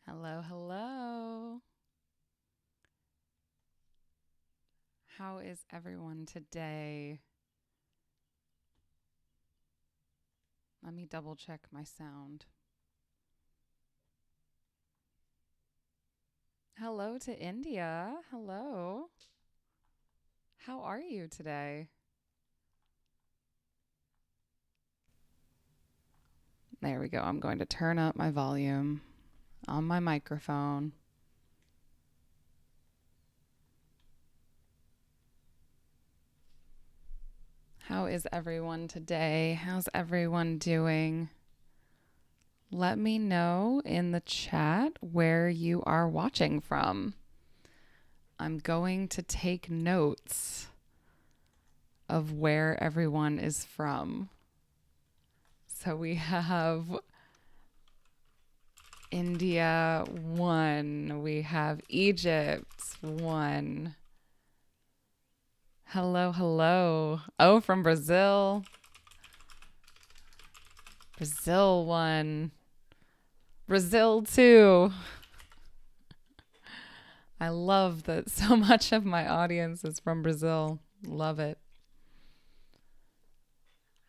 Hello, hello. How is everyone today? Let me double check my sound. Hello to India. Hello. How are you today? There we go. I'm going to turn up my volume on my microphone. How is everyone today? How's everyone doing? Let me know in the chat where you are watching from. I'm going to take notes of where everyone is from. So we have India 1. We have Egypt 1. Hello, hello. Oh, from Brazil. Brazil 1. Brazil 2. I love that so much of my audience is from Brazil. Love it.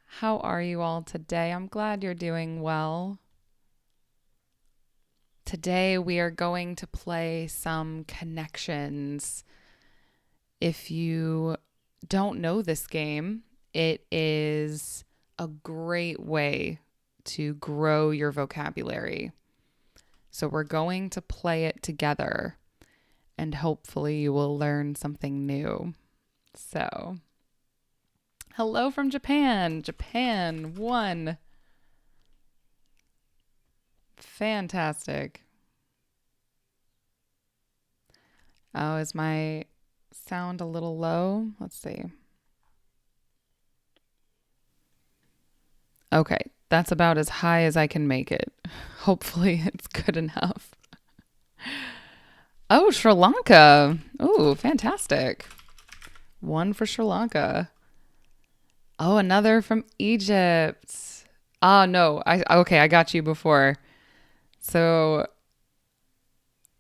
How are you all today? I'm glad you're doing well. Today we are going to play some connections. If you don't know this game, it is a great way to grow your vocabulary. So we're going to play it together and hopefully you will learn something new. So, hello from Japan. Japan 1. Fantastic. Oh, is my sound a little low? Let's see. Okay, that's about as high as I can make it. Hopefully, it's good enough. Oh, Sri Lanka. Oh, fantastic. 1 for Sri Lanka. Oh, another from Egypt. Ah, no. Okay, I got you before. So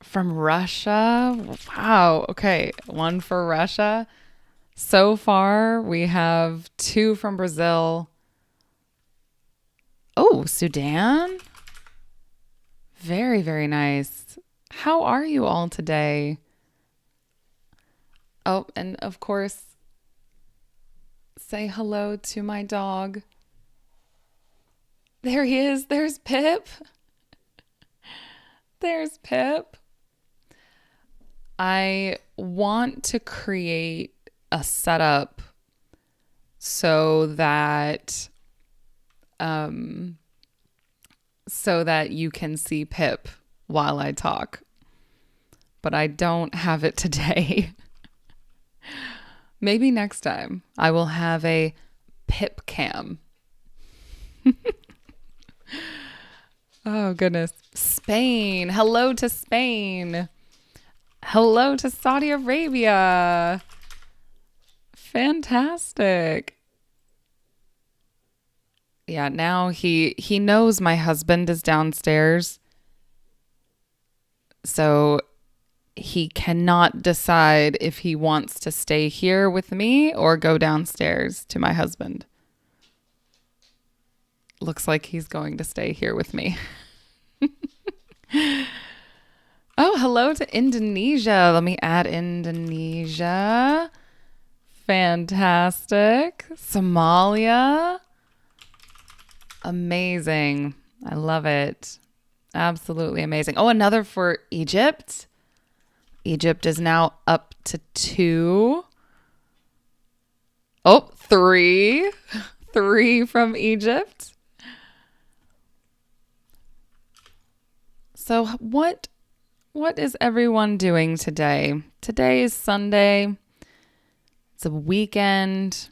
from Russia. Wow. Okay, 1 for Russia. So far, we have 2 from Brazil. Oh, Sudan. Very, very nice. How are you all today? Oh, and of course, say hello to my dog. There he is. There's Pip. There's Pip. I want to create a setup so that you can see Pip while I talk. But I don't have it today. Maybe next time I will have a Pip cam. Oh, goodness. Spain. Hello to Spain. Hello to Saudi Arabia. Fantastic. Yeah, now he knows my husband is downstairs. So he cannot decide if he wants to stay here with me or go downstairs to my husband. Looks like he's going to stay here with me. Oh, hello to Indonesia. Let me add Indonesia. Fantastic. Somalia. Amazing. I love it. Absolutely amazing. Oh, another for Egypt. Egypt is now up to 2. Oh, 3. 3 from Egypt. So what is everyone doing today? Today is Sunday. It's a weekend.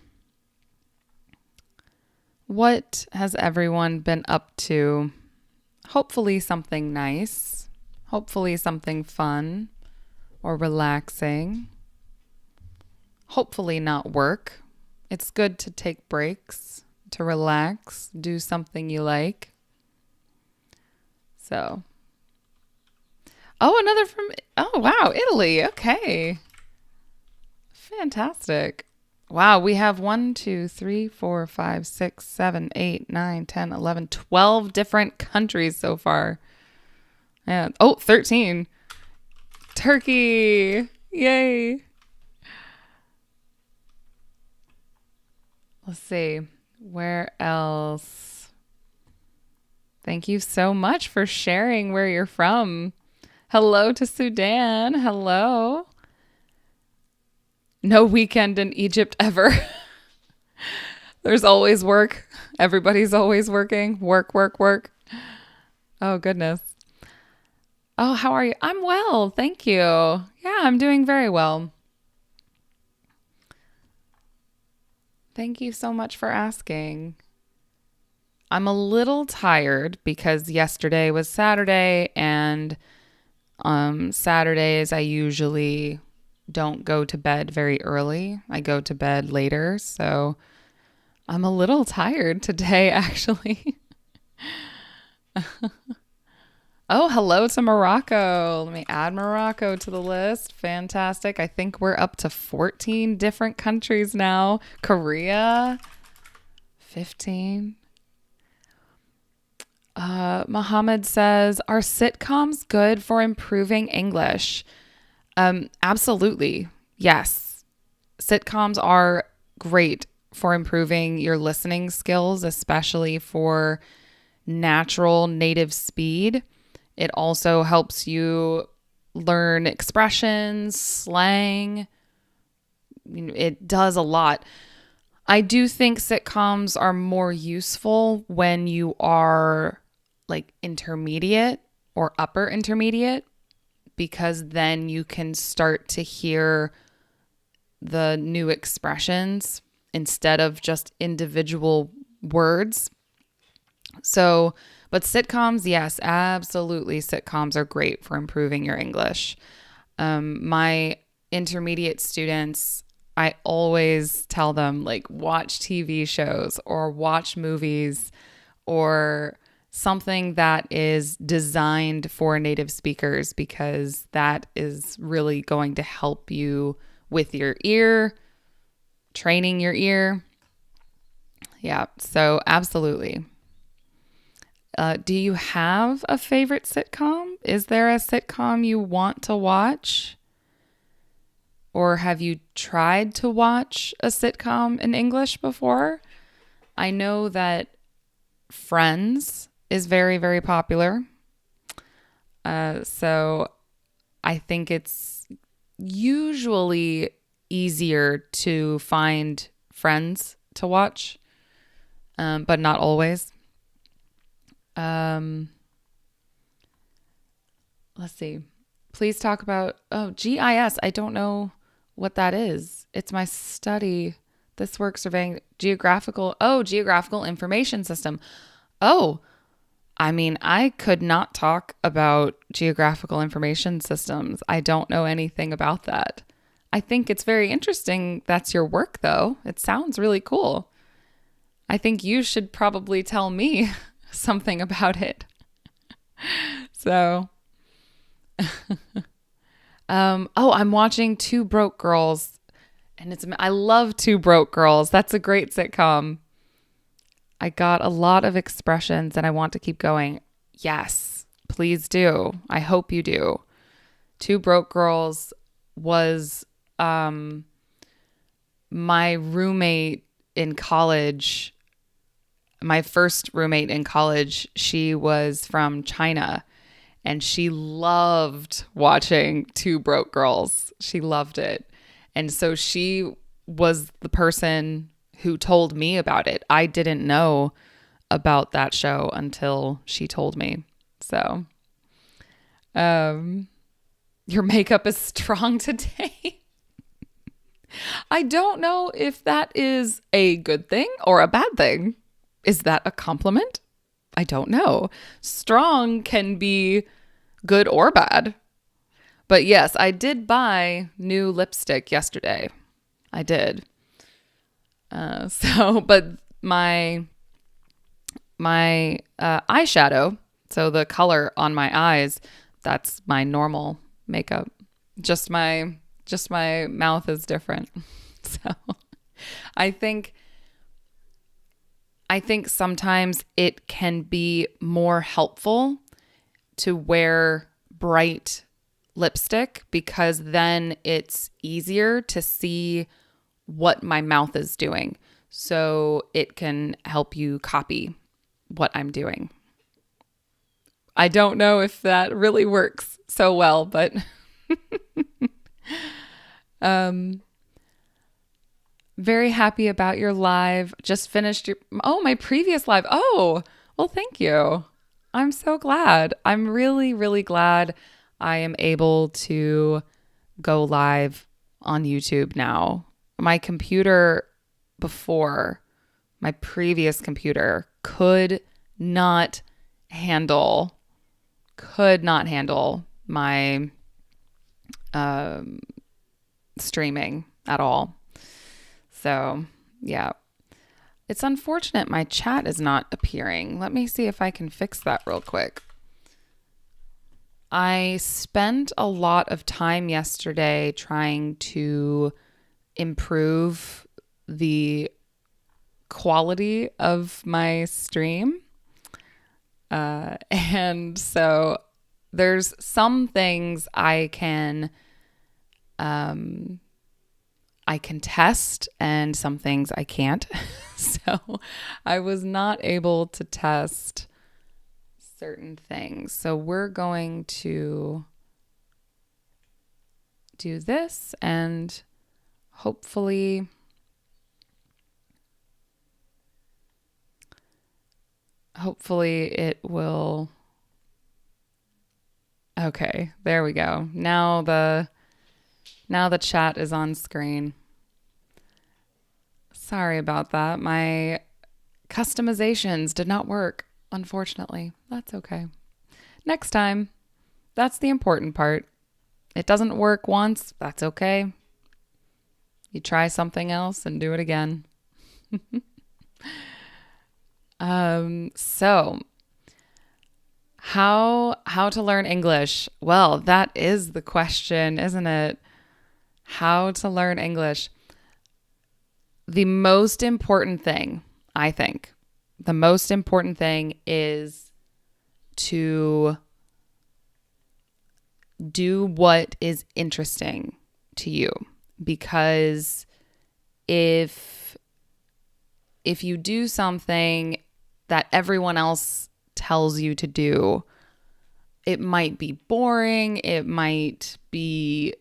What has everyone been up to? Hopefully something nice. Hopefully something fun or relaxing. Hopefully not work. It's good to take breaks, to relax, do something you like. So, Oh, another from, oh, wow, Italy. Okay. Fantastic. Wow, we have 1, 2, 3, 4, 5, 6, 7, 8, 9, 10, 11, 12 different countries so far. Yeah. Oh, 13. Turkey. Yay. Let's see. Where else? Thank you so much for sharing where you're from. Hello to Sudan. Hello. No weekend in Egypt ever. There's always work. Everybody's always working. Work, work, work. Oh, goodness. Oh, how are you? I'm well. Thank you. Yeah, I'm doing very well. Thank you so much for asking. I'm a little tired because yesterday was Saturday, and Saturdays I usually don't go to bed very early. I go to bed later, so I'm a little tired today, actually. Oh, hello to Morocco. Let me add Morocco to the list. Fantastic. I think we're up to 14 different countries now. Korea, 15. Mohammed says, are sitcoms good for improving English? Absolutely. Yes. Sitcoms are great for improving your listening skills, especially for natural native speed. It also helps you learn expressions, slang. It does a lot. I do think sitcoms are more useful when you are like intermediate or upper intermediate, because then you can start to hear the new expressions instead of just individual words. So, but sitcoms, yes, absolutely. Sitcoms are great for improving your English. My intermediate students, I always tell them, like, watch TV shows or watch movies or something that is designed for native speakers, because that is really going to help you with your ear, training your ear. Yeah, so absolutely. Do you have a favorite sitcom? Is there a sitcom you want to watch? Or have you tried to watch a sitcom in English before? I know that Friends is very, very popular. So I think it's usually easier to find Friends to watch, but not always. Let's see. Please talk about, GIS. I don't know what that is. It's my study. This work surveying geographical information system. Oh, I mean, I could not talk about geographical information systems. I don't know anything about that. I think it's very interesting. That's your work, though. It sounds really cool. I think you should probably tell me something about it. So, I'm watching Two Broke Girls, and I love Two Broke Girls. That's a great sitcom. I got a lot of expressions and I want to keep going. Yes, please do. I hope you do. Two Broke Girls was my roommate in college. My first roommate in college, she was from China, and she loved watching Two Broke Girls. She loved it. And so she was the person who told me about it. I didn't know about that show until she told me. So, your makeup is strong today. I don't know if that is a good thing or a bad thing. Is that a compliment? I don't know. Strong can be good or bad. But yes, I did buy new lipstick yesterday. I did. But my eyeshadow, so the color on my eyes, that's my normal makeup. Just my mouth is different. So I think sometimes it can be more helpful to wear bright lipstick because then it's easier to see what my mouth is doing. So it can help you copy what I'm doing. I don't know if that really works so well, but very happy about your live. Just finished my previous live. Oh, well, thank you. I'm so glad. I'm really, really glad I am able to go live on YouTube now. My computer before, my previous computer could not handle my streaming at all. So, yeah. It's unfortunate my chat is not appearing. Let me see if I can fix that real quick. I spent a lot of time yesterday trying to improve the quality of my stream. And so there's some things I can test and some things I can't. So I was not able to test certain things. So we're going to do this and hopefully it will. Okay, there we go. Now the chat is on screen. Sorry about that. My customizations did not work, unfortunately. That's okay. Next time. That's the important part. It doesn't work once. That's okay. You try something else and do it again. So how to learn English? Well, that is the question, isn't it? How to learn English. The most important thing, I think, is to do what is interesting to you. Because if you do something that everyone else tells you to do, it might be boring, it might be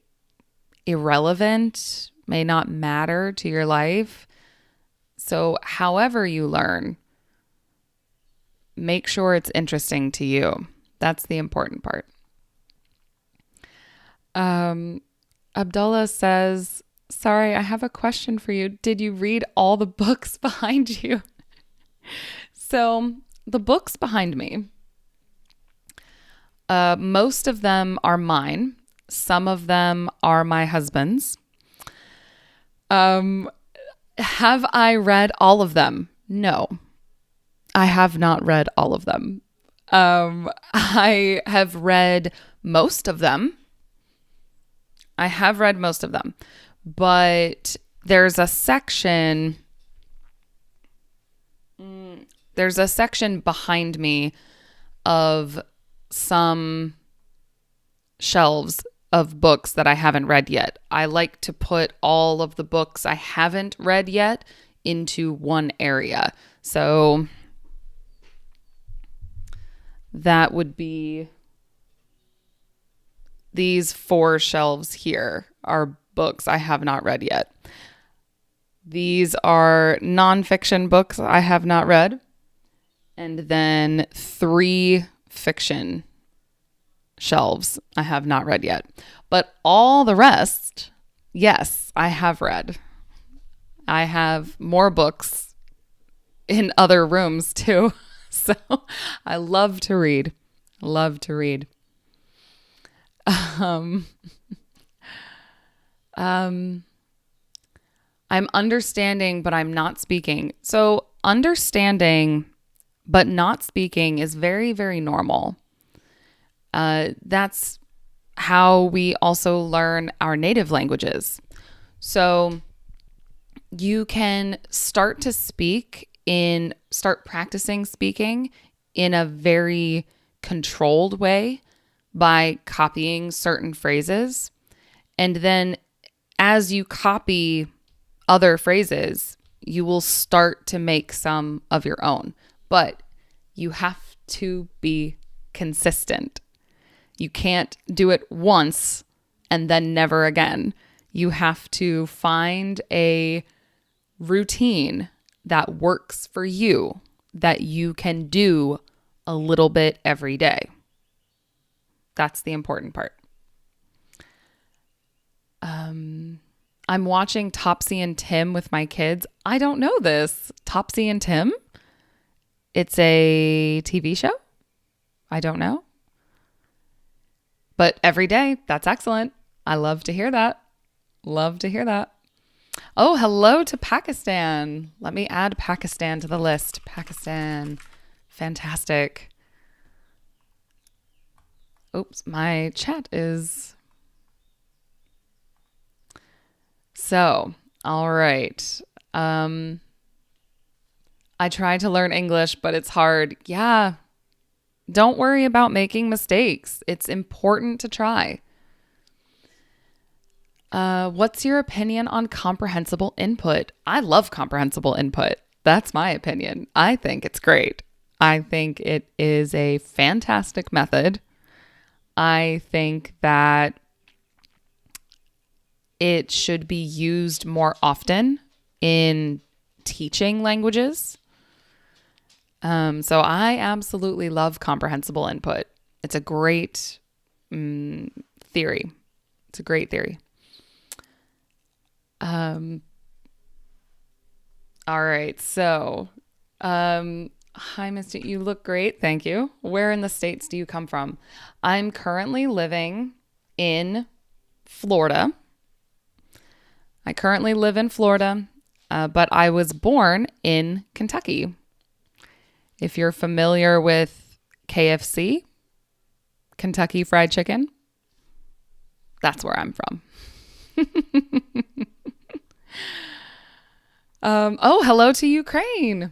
irrelevant, may not matter to your life. So however you learn, make sure it's interesting to you. That's the important part. Abdullah says, sorry, I have a question for you. Did you read all the books behind you? So the books behind me, most of them are mine. Some of them are my husband's. Have I read all of them? No, I have not read all of them. I have read most of them. But there's a section behind me of some shelves of books that I haven't read yet. I like to put all of the books I haven't read yet into one area. So that would be these 4 shelves here are books I have not read yet. These are nonfiction books I have not read. And then 3 fiction shelves I have not read yet. But all the rest, yes, I have read. I have more books in other rooms too. So I love to read. I'm understanding, but I'm not speaking. So understanding but not speaking is very, very normal. That's how we also learn our native languages. So you can start practicing speaking in a very controlled way by copying certain phrases. And then as you copy other phrases, you will start to make some of your own. But you have to be consistent. You can't do it once and then never again. You have to find a routine that works for you, that you can do a little bit every day. That's the important part. I'm watching Topsy and Tim with my kids. I don't know this. Topsy and Tim? It's a TV show? I don't know. But every day, that's excellent. I love to hear that. Love to hear that. Oh, hello to Pakistan. Let me add Pakistan to the list. Pakistan. Fantastic. Oops, my chat is... So, all right. I tried to learn English, but it's hard. Yeah. Don't worry about making mistakes. It's important to try. What's your opinion on comprehensible input? I love comprehensible input. That's my opinion. I think it's great. I think it is a fantastic method. I think that it should be used more often in teaching languages. So I absolutely love comprehensible input. It's a great theory. It's a great theory. All right. So, hi, Misty. You look great. Thank you. Where in the States do you come from? I'm currently living in Florida. I currently live in Florida, but I was born in Kentucky. If you're familiar with KFC, Kentucky Fried Chicken, that's where I'm from. Hello to Ukraine.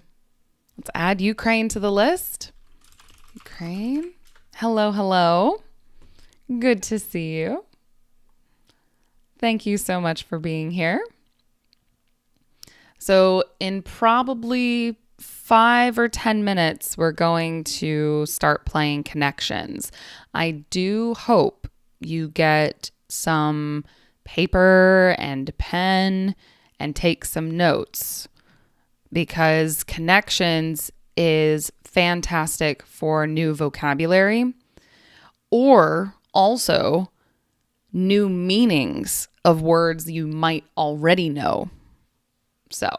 Let's add Ukraine to the list. Ukraine. Hello, hello. Good to see you. Thank you so much for being here. So in probably 5 or 10 minutes, we're going to start playing connections. I do hope you get some paper and pen and take some notes, because connections is fantastic for new vocabulary or also new meanings of words you might already know. So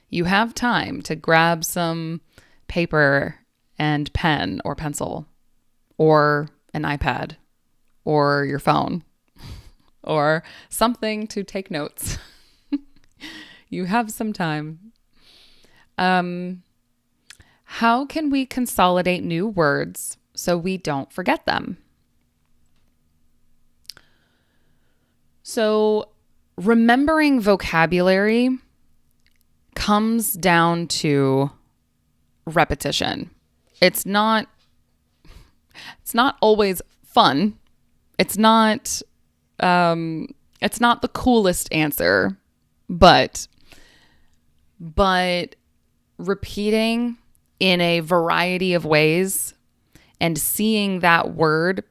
you have time to grab some paper and pen or pencil or an iPad or your phone or something to take notes. You have some time. How can we consolidate new words so we don't forget them? So remembering vocabulary comes down to repetition. It's not always fun. It's not the coolest answer, but repeating in a variety of ways and seeing that word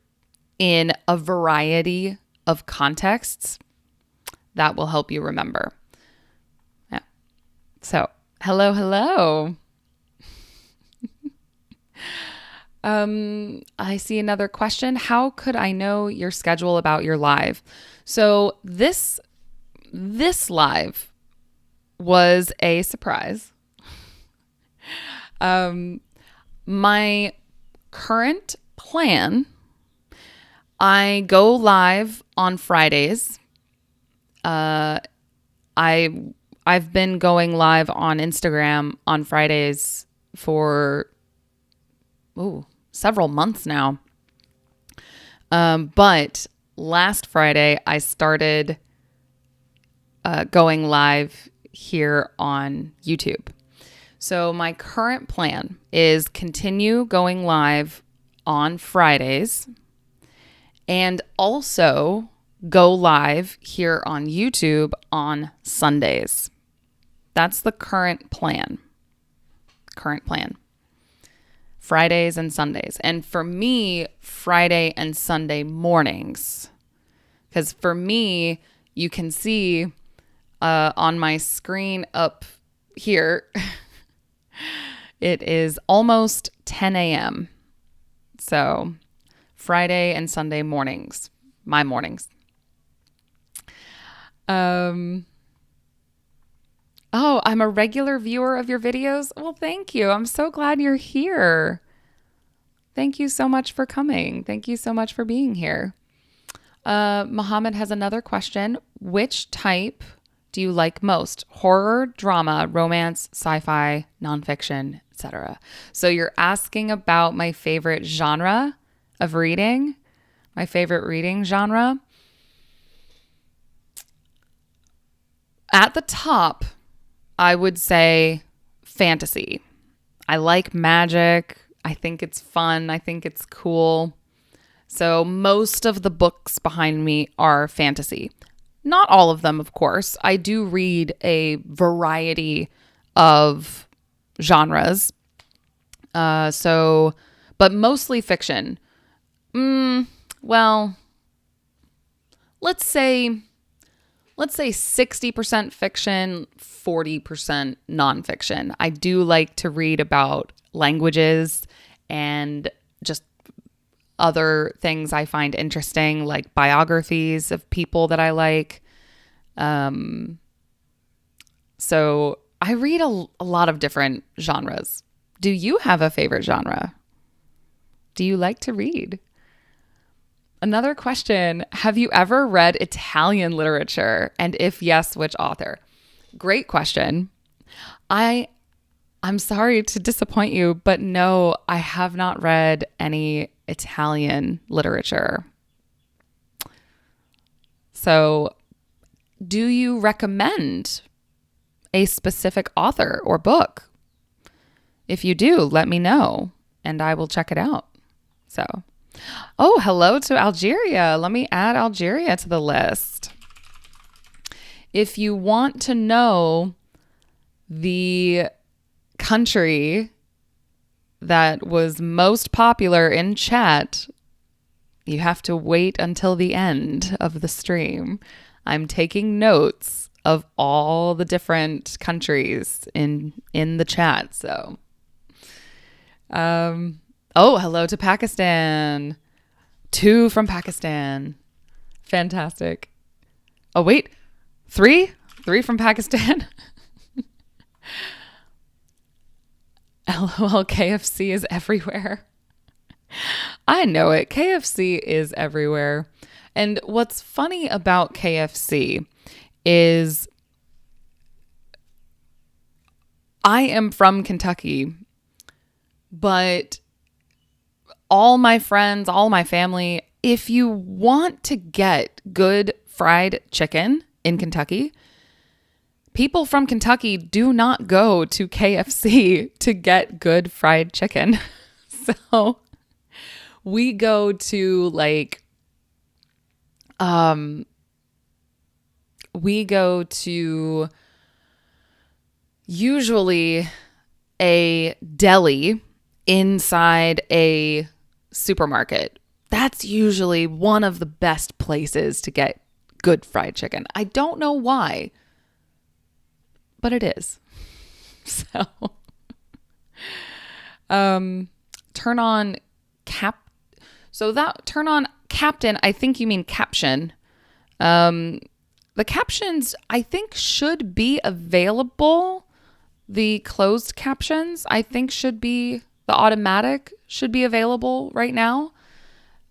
in a variety of contexts, that will help you remember. Yeah. So, hello. I see another question. How could I know your schedule about your live? So this live was a surprise. My current plan, I go live on Fridays. I've been going live on Instagram on Fridays for several months now. But last Friday, I started going live here on YouTube. So my current plan is continue going live on Fridays and also go live here on YouTube on Sundays. That's the current plan. Fridays and Sundays. And for me, Friday and Sunday mornings. Because for me, you can see on my screen up here, it is almost 10 a.m. So Friday and Sunday mornings, my mornings. Oh, I'm a regular viewer of your videos. Well, thank you. I'm so glad you're here. Thank you so much for coming. Thank you so much for being here. Mohammed has another question. Which type do you like most? Horror, drama, romance, sci-fi, nonfiction, etc. So you're asking about my favorite genre of reading, my favorite reading genre. At the top, I would say fantasy. I like magic. I think it's fun. I think it's cool. So most of the books behind me are fantasy. Not all of them, of course. I do read a variety of genres. But mostly fiction. Well, let's say 60% fiction, 40% nonfiction. I do like to read about languages and just other things I find interesting, like biographies of people that I like. So I read a lot of different genres. Do you have a favorite genre? Do you like to read? Another question, have you ever read Italian literature? And if yes, which author? Great question. I'm sorry to disappoint you, but no, I have not read any Italian literature. So, do you recommend a specific author or book? If you do, let me know and I will check it out. So, oh, hello to Algeria. Let me add Algeria to the list. If you want to know the country that was most popular in chat, you have to wait until the end of the stream. I'm taking notes of all the different countries in the chat. So, oh, hello to Pakistan. 2 from Pakistan. Fantastic. Oh, wait. 3 from Pakistan. LOL, KFC is everywhere. I know it. KFC is everywhere. And what's funny about KFC is I am from Kentucky, but all my friends, all my family, if you want to get good fried chicken in Kentucky, people from Kentucky do not go to KFC to get good fried chicken. So we go to usually a deli inside a supermarket. That's usually one of the best places to get good fried chicken. I don't know why, but it is. So, turn on turn on captain. I think you mean caption. The captions I think should be available. The closed captions I think the automatic should be available right now.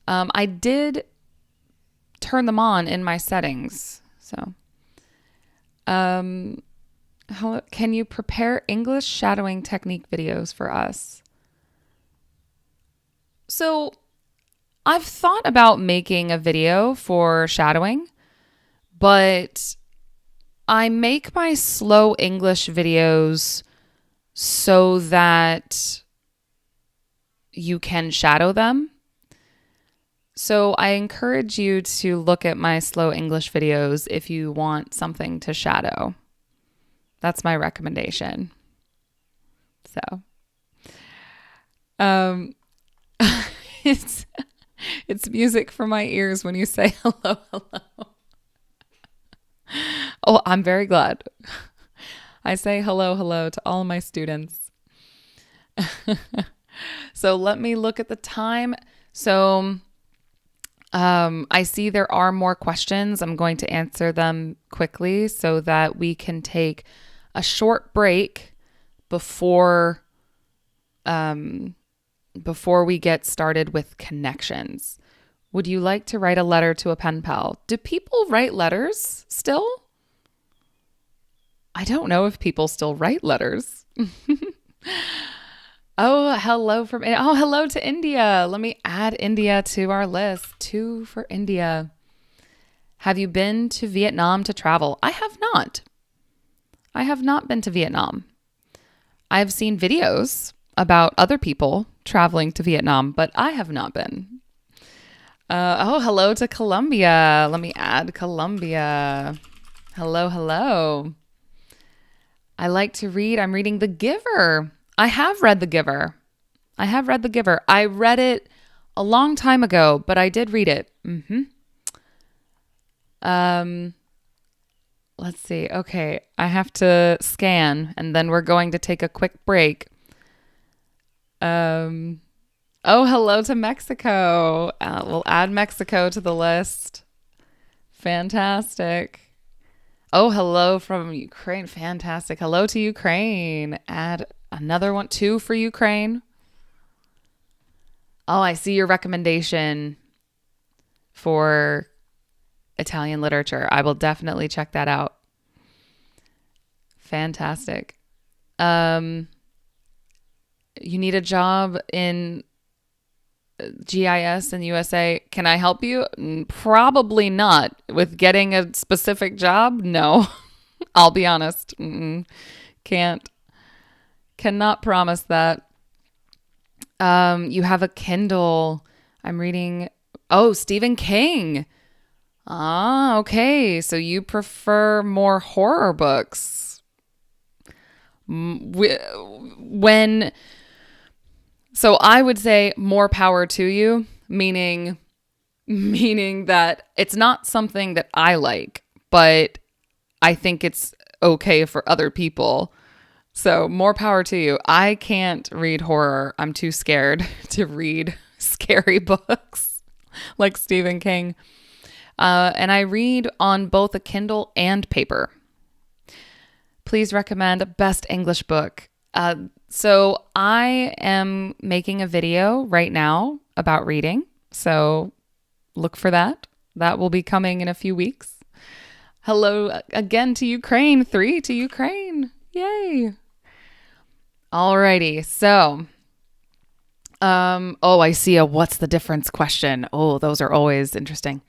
I did turn them on in my settings. So, can you prepare English shadowing technique videos for us? So I've thought about making a video for shadowing, but I make my slow English videos so that you can shadow them. So I encourage you to look at my slow English videos if you want something to shadow. That's my recommendation. So, um, it's music for my ears when you say hello, hello. Oh, I'm very glad. I say hello, hello to all my students. So let me look at the time. So I see there are more questions. I'm going to answer them quickly so that we can take a short break before we get started with connections. Would you like to write a letter to a pen pal? Do people write letters still? I don't know if people still write letters. Hello to India. Let me add India to our list. 2 for India. Have you been to Vietnam to travel? I have not. I have not been to Vietnam. I've seen videos about other people traveling to Vietnam, but I have not been. Hello to Colombia. Let me add Colombia. Hello, hello. I like to read. I'm reading The Giver. I have read The Giver. I read it a long time ago, but I did read it. Let's see. Okay, I have to scan, and then we're going to take a quick break. Hello to Mexico. We'll add Mexico to the list. Fantastic. Oh, hello from Ukraine. Fantastic. Hello to Ukraine. Add another one. 2 for Ukraine. Oh, I see your recommendation for Italian literature. I will definitely check that out. Fantastic. You need a job in GIS in USA. Can I help you? Probably not. With getting a specific job? No. I'll be honest. Cannot promise that. You have a Kindle. I'm reading. Oh, Stephen King. Ah, okay. So you prefer more horror books. So I would say more power to you, meaning that it's not something that I like, but I think it's okay for other people. So more power to you. I can't read horror. I'm too scared to read scary books like Stephen King. And I read on both a Kindle and paper. Please recommend a best English book. So I am making a video right now about reading. So look for that. That will be coming in a few weeks. Hello again to Ukraine. 3 to Ukraine. Yay. Alrighty. So, I see a what's the difference question. Oh, those are always interesting.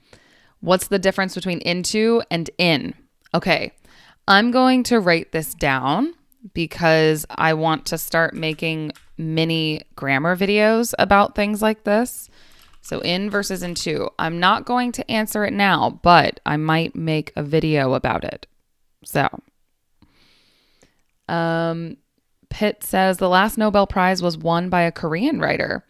What's the difference between into and in? Okay. I'm going to write this down because I want to start making mini grammar videos about things like this. So in versus into. I'm not going to answer it now, but I might make a video about it. So, Pitt says the last Nobel Prize was won by a Korean writer.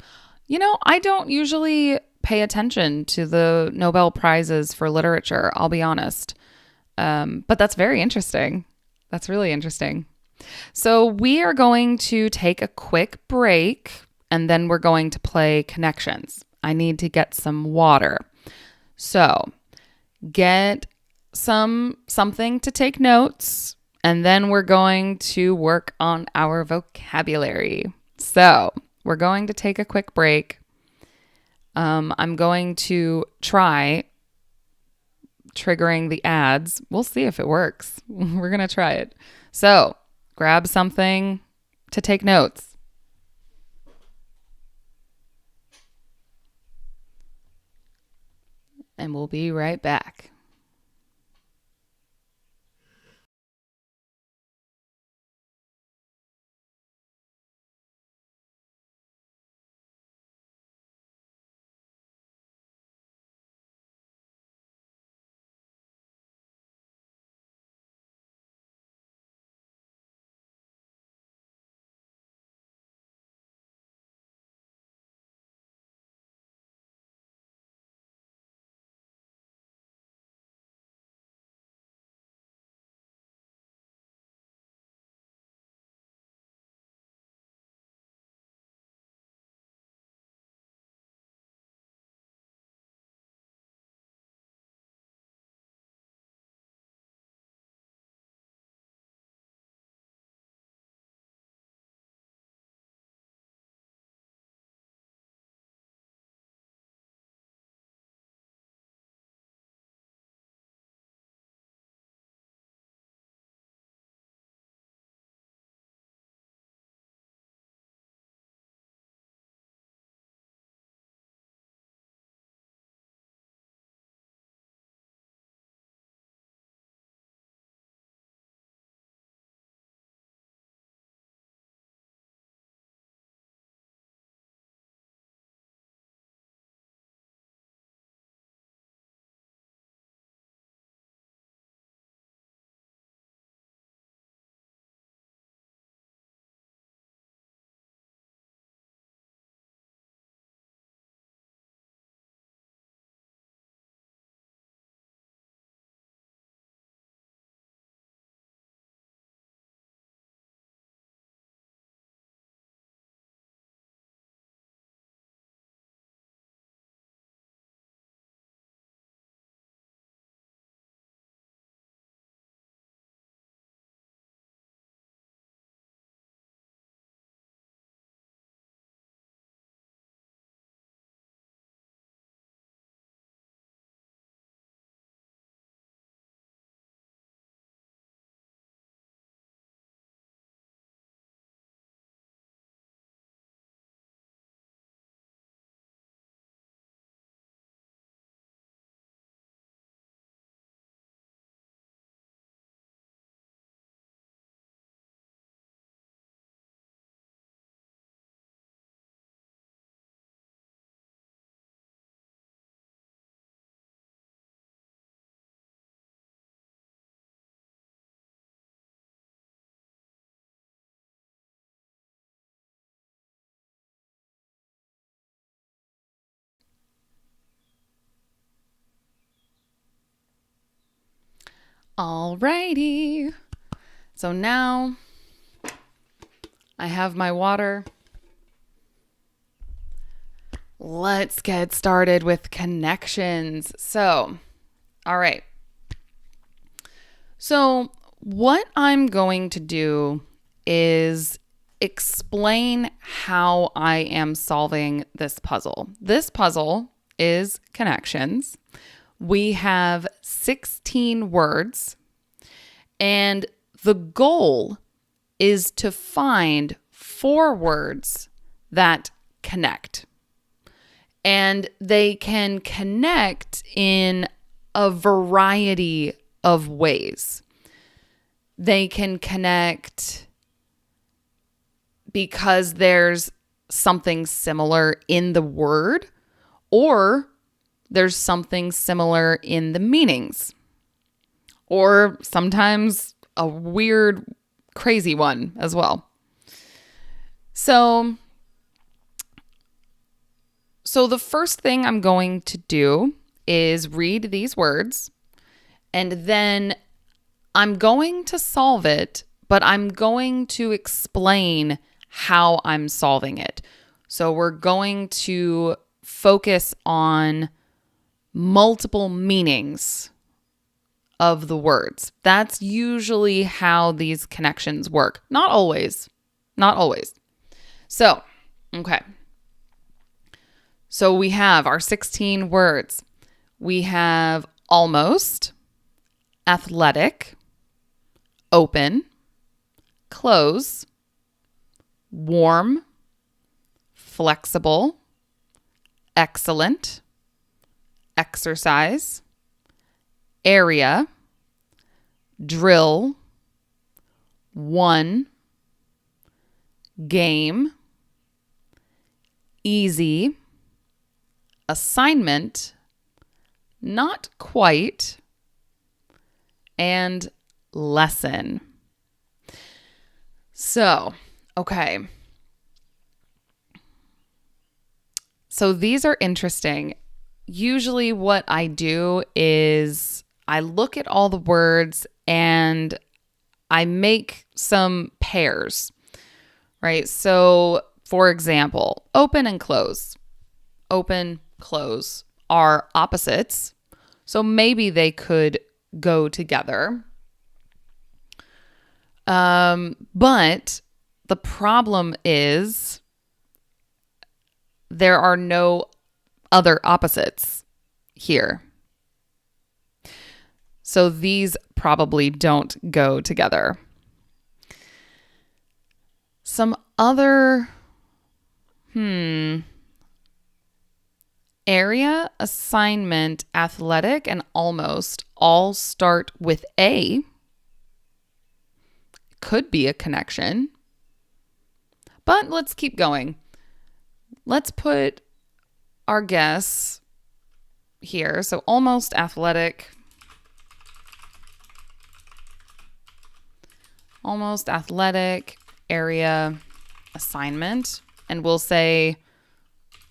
I don't usually pay attention to the Nobel Prizes for literature, I'll be honest. But that's very interesting. That's really interesting. So we are going to take a quick break and then we're going to play connections. I need to get some water. So get something to take notes and then we're going to work on our vocabulary. So we're going to take a quick break. I'm going to try triggering the ads. We'll see if it works. We're going to try it. So grab something to take notes. and we'll be right back. Alrighty. So now I have my water. Let's get started with connections. So, all right. So, what I'm going to do is explain how I am solving this puzzle. This puzzle is connections. We have 16 words, and the goal is to find 4 words that connect. And they can connect in a variety of ways. They can connect because there's something similar in the word, or there's something similar in the meanings, or sometimes a weird, crazy one as well. So the first thing I'm going to do is read these words, and then I'm going to solve it, but I'm going to explain how I'm solving it. So we're going to focus on multiple meanings of the words. That's usually how these connections work. Not always. Not always. So, okay. So we have our 16 words. We have almost, athletic, open, close, warm, flexible, excellent, exercise, area, drill, one, game, easy, assignment, not quite, and lesson. So, okay. So these are interesting. Usually what I do is I look at all the words and I make some pairs, right? So, for example, open and close. Open, close are opposites. So maybe they could go together. But the problem is there are no other opposites here. So these probably don't go together. Some other area, assignment, athletic, and almost all start with A. Could be a connection. But let's keep going. Let's put our guess here. So almost athletic. Almost athletic, area, assignment. And we'll say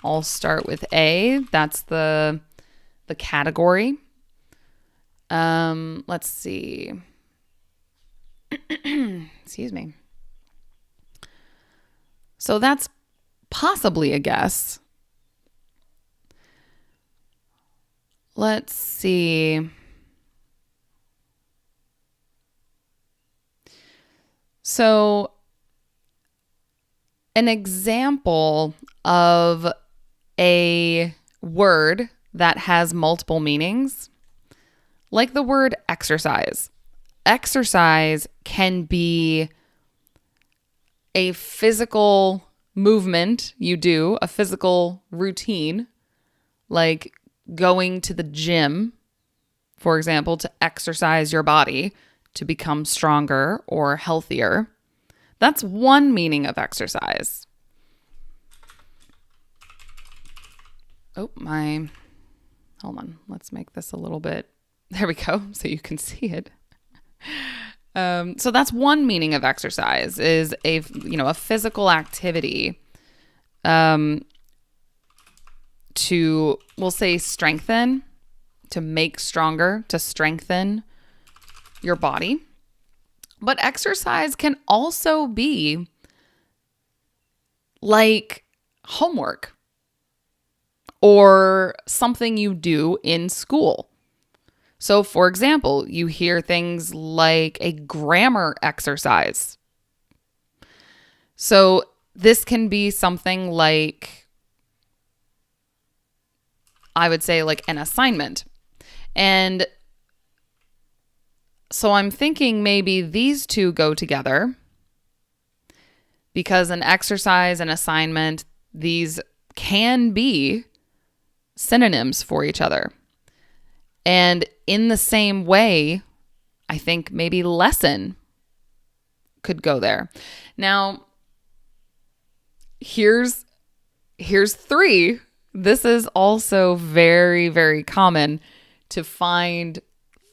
all start with A. That's the category. Let's see. Excuse me. So that's possibly a guess. Let's see. So an example of a word that has multiple meanings, like the word exercise. Exercise can be a physical movement you do, a physical routine, like going to the gym, for example, to exercise your body to become stronger or healthier. That's one meaning of exercise. Hold on. Let's make this a little bit, there we go, so you can see it. So that's one meaning of exercise is a physical activity to, we'll say, strengthen, to make stronger, to strengthen your body. But exercise can also be like homework or something you do in school. So, for example, you hear things like a grammar exercise. So this can be something like, I would say, like an assignment. And so I'm thinking maybe these two go together because an exercise and assignment, these can be synonyms for each other. And in the same way, I think maybe lesson could go there. Now, here's three. This is also very, very common to find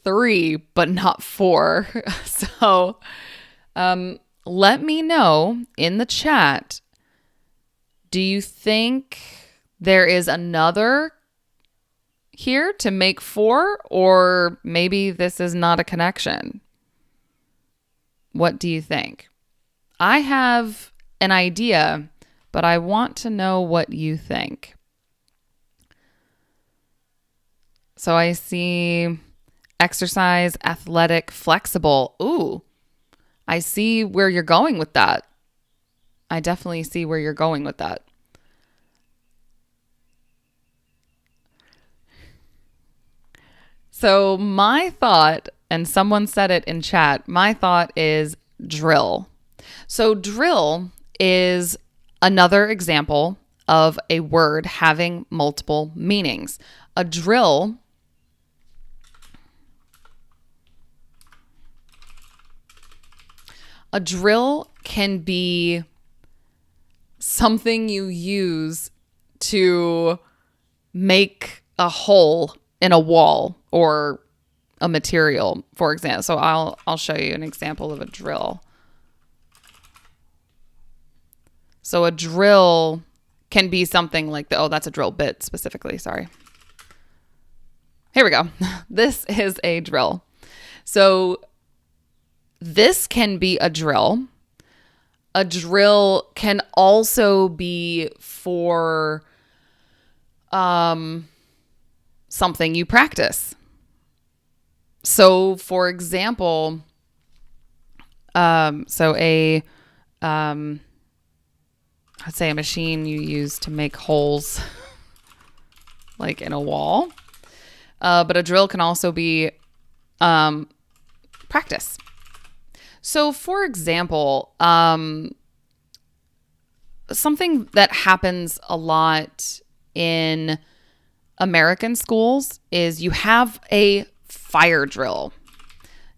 3, but not 4. So let me know in the chat, do you think there is another here to make 4, or maybe this is not a connection? What do you think? I have an idea, but I want to know what you think. So I see exercise, athletic, flexible. Ooh, I see where you're going with that. I definitely see where you're going with that. So my thought, and someone said it in chat, my thought is drill. So drill is another example of a word having multiple meanings. A drill can be something you use to make a hole in a wall or a material, for example. So I'll show you an example of a drill. So a drill can be something like that's a drill bit specifically. Sorry. Here we go. This is a drill. So this can be a drill. A drill can also be for something you practice. So, for example, I'd say a machine you use to make holes like in a wall. But a drill can also be practice. So, for example, something that happens a lot in American schools is you have a fire drill.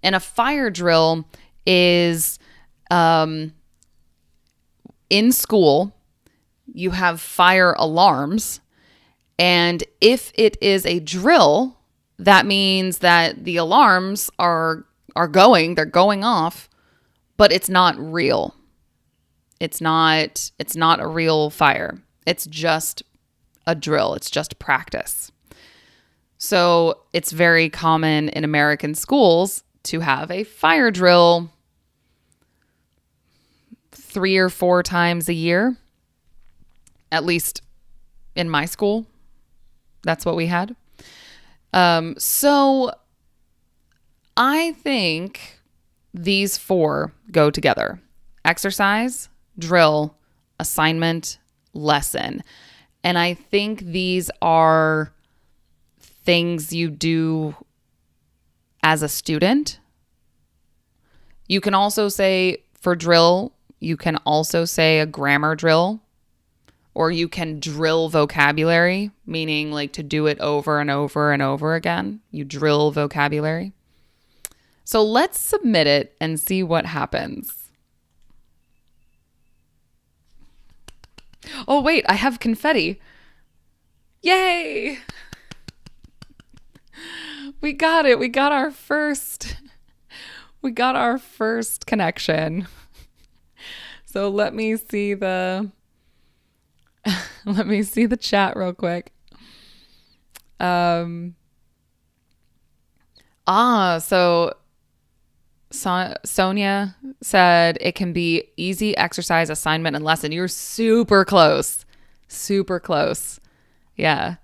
And a fire drill is in school, you have fire alarms. And if it is a drill, that means that the alarms are they're going off, but it's not real. It's not a real fire. It's just a drill. It's just practice. So it's very common in American schools to have a fire drill 3 or 4 times a year. At least in my school, that's what we had. So I think these 4 go together: exercise, drill, assignment, lesson. And I think these are things you do as a student. You can also say for drill, you can also say a grammar drill, or you can drill vocabulary, meaning like to do it over and over and over again. You drill vocabulary. So let's submit it and see what happens. Oh, wait, I have confetti. Yay! We got it. We got our first connection. So let me see the chat real quick. So Sonia said it can be easy, exercise, assignment, and lesson. You're super close. Super close. Yeah.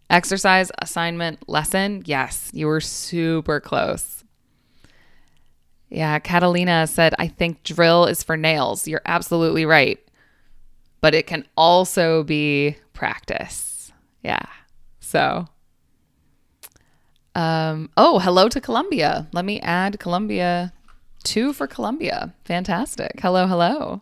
Exercise, assignment, lesson. Yes, you were super close. Yeah, Catalina said, I think drill is for nails. You're absolutely right. But it can also be practice. Yeah. So, hello to Colombia. Let me add Colombia. 2 for Colombia. Fantastic. Hello.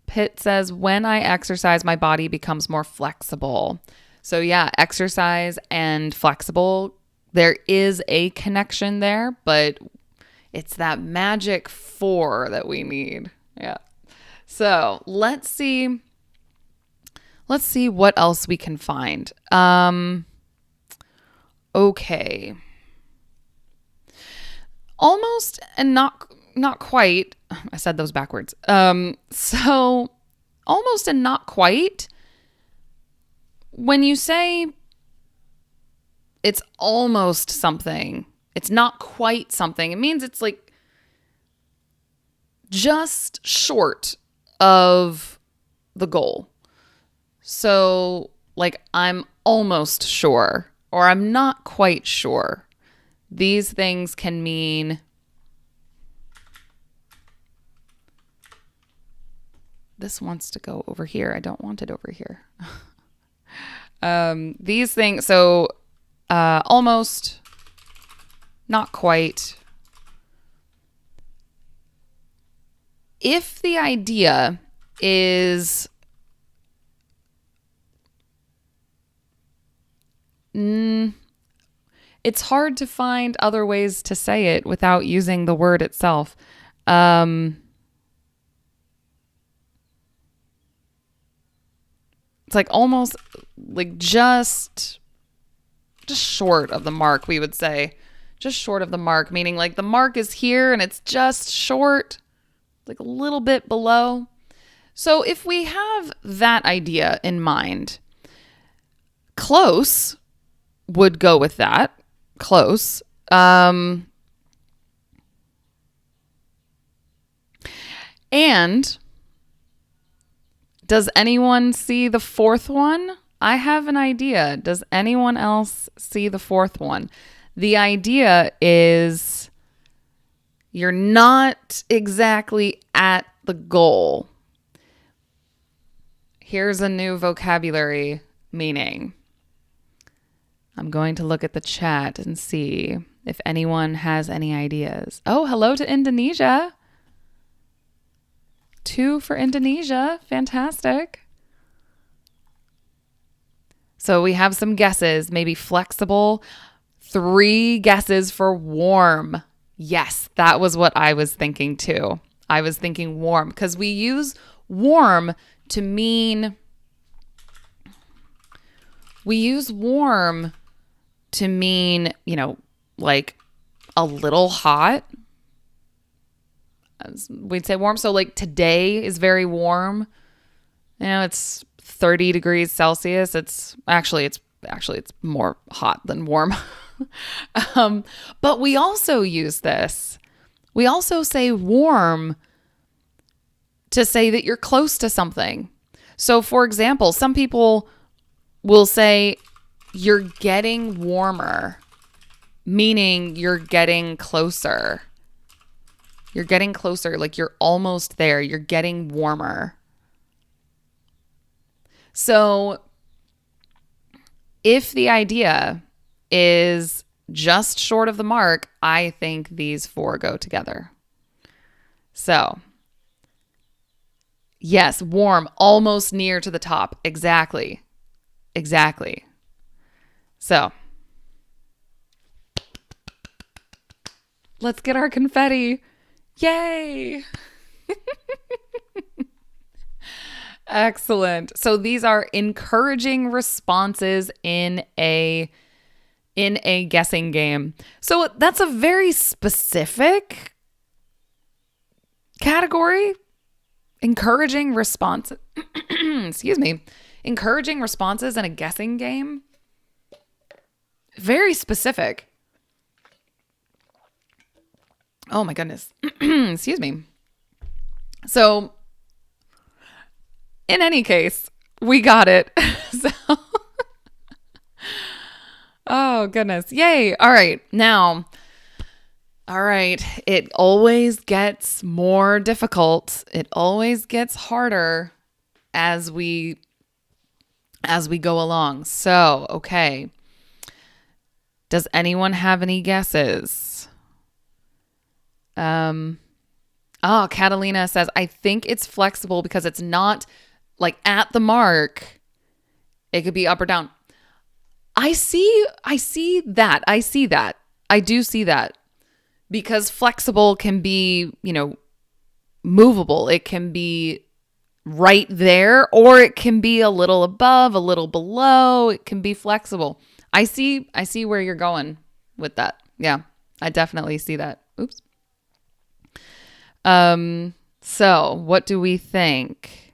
Pitt says, when I exercise, my body becomes more flexible. So yeah, exercise and flexible, there is a connection there, but it's that magic 4 that we need. Yeah. So let's see what else we can find. Okay. Almost and not quite. I said those backwards. So almost and not quite. When you say it's almost something, it's not quite something, it means it's like just short of the goal. So like I'm almost sure, or I'm not quite sure. These things can mean this wants to go over here. I don't want it over here. These things, so almost, not quite. If the idea is it's hard to find other ways to say it without using the word itself. It's like almost like just short of the mark, we would say. Just short of the mark, meaning like the mark is here and it's just short, like a little bit below. So if we have that idea in mind, close would go with that. Close. And does anyone see the fourth one? I have an idea. Does anyone else see the fourth one? The idea is you're not exactly at the goal. Here's a new vocabulary meaning. I'm going to look at the chat and see if anyone has any ideas. Oh, hello to Indonesia. 2 for Indonesia. Fantastic. So we have some guesses, maybe flexible. 3 guesses for warm. Yes, that was what I was thinking too. I was thinking warm because we use warm to mean, like a little hot. We'd say warm. So like today is very warm. It's 30 degrees Celsius. It's more hot than warm. But we also use this. We also say warm to say that you're close to something. So for example, some people will say you're getting warmer, meaning you're getting closer. You're getting closer, like you're almost there. You're getting warmer. So if the idea is just short of the mark, I think these 4 go together. So, yes, warm, almost near to the top. Exactly. So, let's get our confetti. Yay! Excellent. So these are encouraging responses in a guessing game. So that's a very specific category. Encouraging responses. Excuse me. Encouraging responses in a guessing game. Very specific. Oh my goodness. Excuse me. So, in any case, we got it. Oh goodness. Yay. All right. Now, it always gets more difficult. It always gets harder as we go along. So, okay. Does anyone have any guesses? Catalina says, I think it's flexible because it's not like at the mark. It could be up or down. I see that. I do see that because flexible can be, movable. It can be right there, or it can be a little above, a little below. It can be flexible. I see where you're going with that. Yeah, I definitely see that. Oops. So what do we think?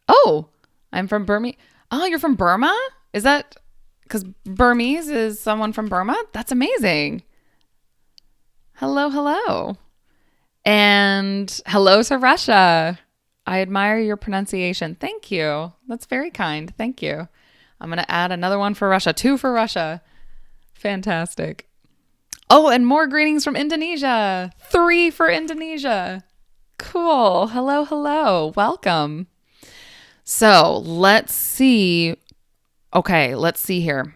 Oh, I'm from Burma. Oh, you're from Burma? Is that because Burmese is someone from Burma? That's amazing. Hello. And hello to Russia. I admire your pronunciation. Thank you. That's very kind. Thank you. I'm going to add another one for Russia. 2 for Russia. Fantastic. Oh, and more greetings from Indonesia. 3 for Indonesia. Cool. Hello. Welcome. So let's see. Okay, let's see here.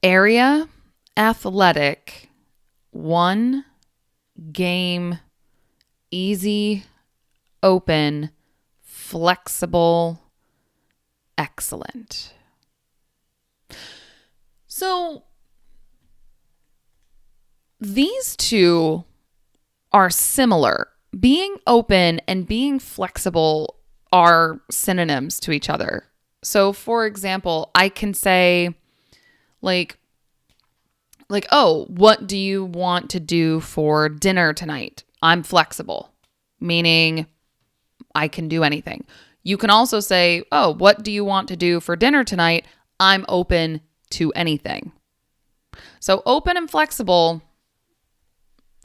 Area, athletic, 1 game, easy, open, flexible, excellent. So these two are similar. Being open and being flexible are synonyms to each other. So for example, I can say like, oh, what do you want to do for dinner tonight? I'm flexible, meaning I can do anything. You can also say, oh, what do you want to do for dinner tonight? I'm open to anything. So open and flexible,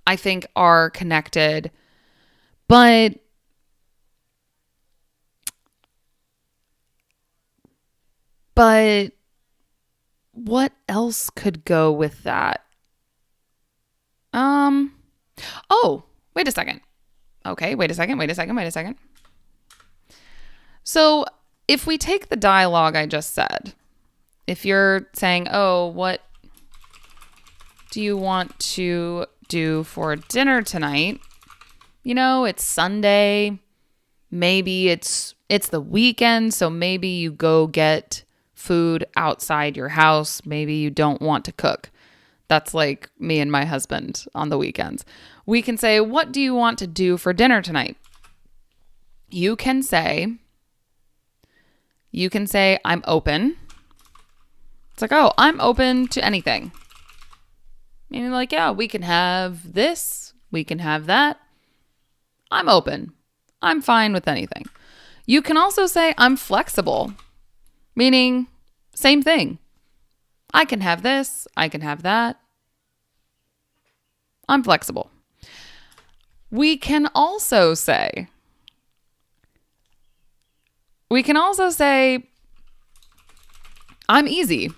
I think, are connected, but what else could go with that? Oh, wait a second. Okay, wait a second. So if we take the dialogue I just said, if you're saying, oh, what do you want to do for dinner tonight? You know, it's Sunday. Maybe it's the weekend, so maybe you go get food outside your house. Maybe you don't want to cook. That's like me and my husband on the weekends. We can say, what do you want to do for dinner tonight? You can say, I'm open. It's like, oh, I'm open to anything. Meaning like, yeah, we can have this, we can have that. I'm open. I'm fine with anything. You can also say, I'm flexible. Meaning, same thing. I can have this, I can have that. I'm flexible. We can also say, I'm easy.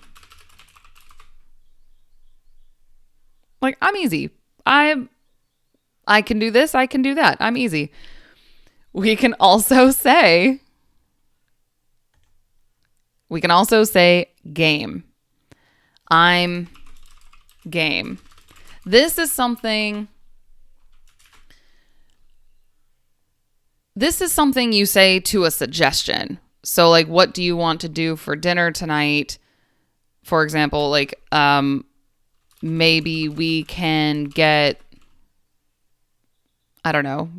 Like, I'm easy. I can do this, I can do that. I'm easy. We can also say game. I'm game. This is something you say to a suggestion. So like, what do you want to do for dinner tonight? For example, like, maybe we can get, I don't know,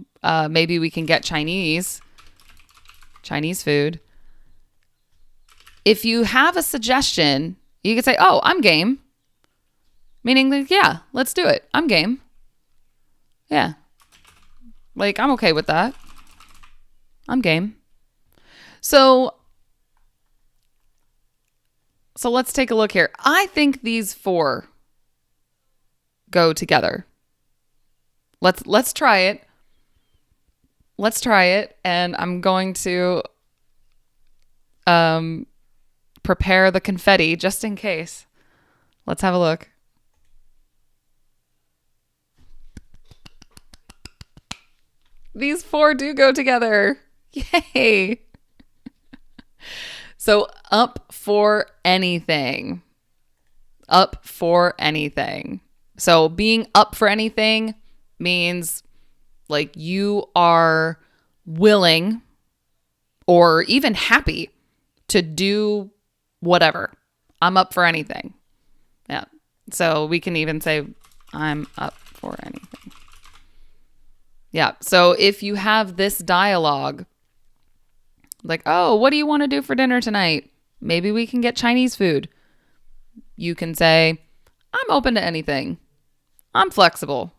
maybe we can get Chinese food. If you have a suggestion, you could say, oh, I'm game. Meaning like, yeah, let's do it. I'm game. Yeah. Like, I'm okay with that. I'm game. So let's take a look here. I think these four go together. Let's try it. And I'm going to prepare the confetti just in case. Let's have a look. These four do go together. Yay. So up for anything. Up for anything. So being up for anything means like you are willing or even happy to do whatever. I'm up for anything. Yeah. So we can even say I'm up for anything. Yeah. So if you have this dialogue, like, oh, what do you want to do for dinner tonight? Maybe we can get Chinese food. You can say, I'm open to anything. I'm flexible.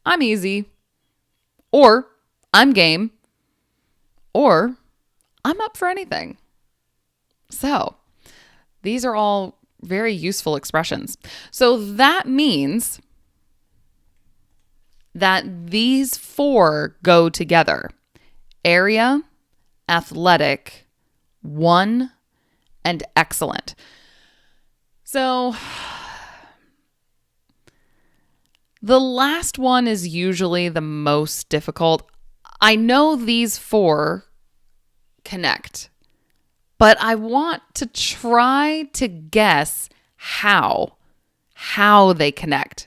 I'm easy. Or I'm game. Or I'm up for anything. So these are all very useful expressions. So that means that these four go together. Area, athletic, one, and excellent. So the last one is usually the most difficult. I know these four connect, but I want to try to guess how they connect.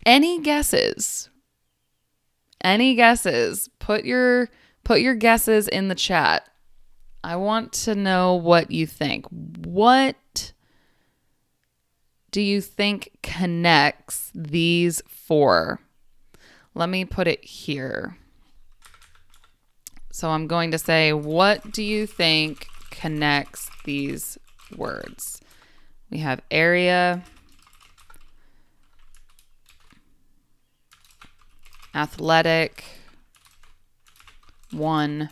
Any guesses? Any guesses? Put your guesses in the chat. I want to know what you think. What do you think connects these four? Let me put it here. So I'm going to say, what do you think connects these words? We have area, athletic, one,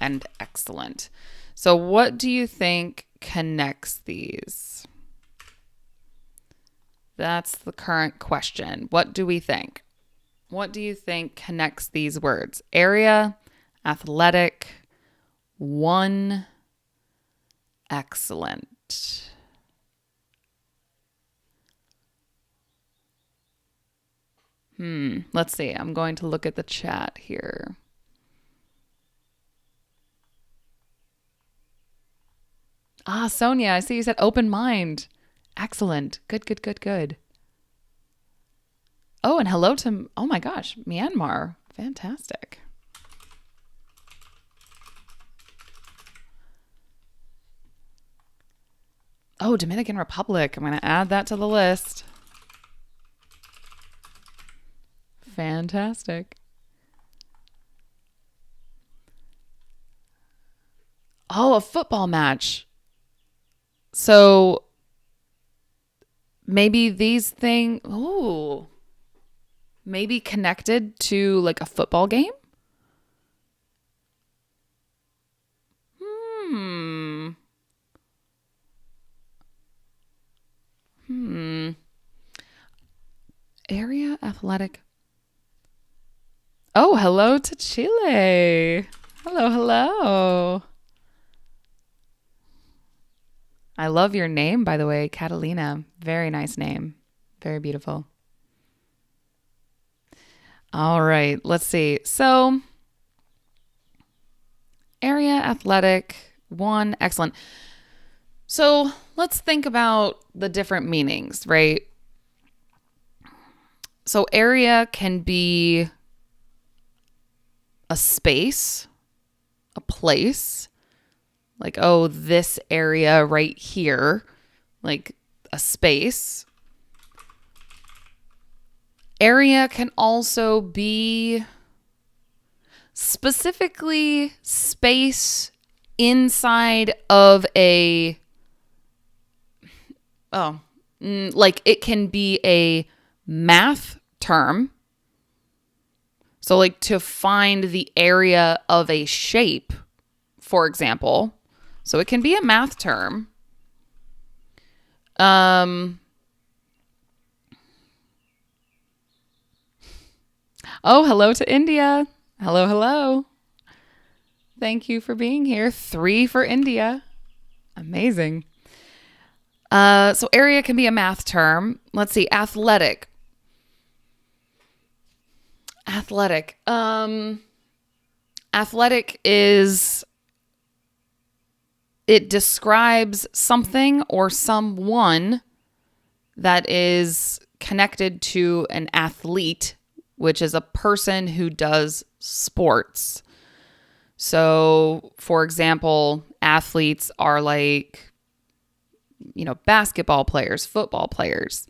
and excellent. So what do you think connects these? That's the current question. What do we think? What do you think connects these words? Area, athletic, one, excellent. Let's see. I'm going to look at the chat here. Sonia, I see you said open mind. Excellent. Good. Oh, and hello to, oh my gosh, Myanmar. Fantastic. Oh, Dominican Republic. I'm going to add that to the list. Fantastic. Oh, a football match. So maybe these things, maybe connected to like a football game? Area athletic. Oh, hello to Chile. Hello. I love your name, by the way, Catalina. Very nice name. Very beautiful. All right, let's see. So, area athletic, one, excellent. So, let's think about the different meanings, right? So, area can be a space, a place, like, oh, this area right here, like a space. Area can also be specifically space inside of a, like it can be a math term. So like to find the area of a shape, for example. So it can be a math term. Oh, hello to India. Hello. Thank you for being here. 3 for India. Amazing. So area can be a math term. Let's see. Athletic. Athletic is, it describes something or someone that is connected to an athlete, which is a person who does sports. So, for example, athletes are like, basketball players, football players.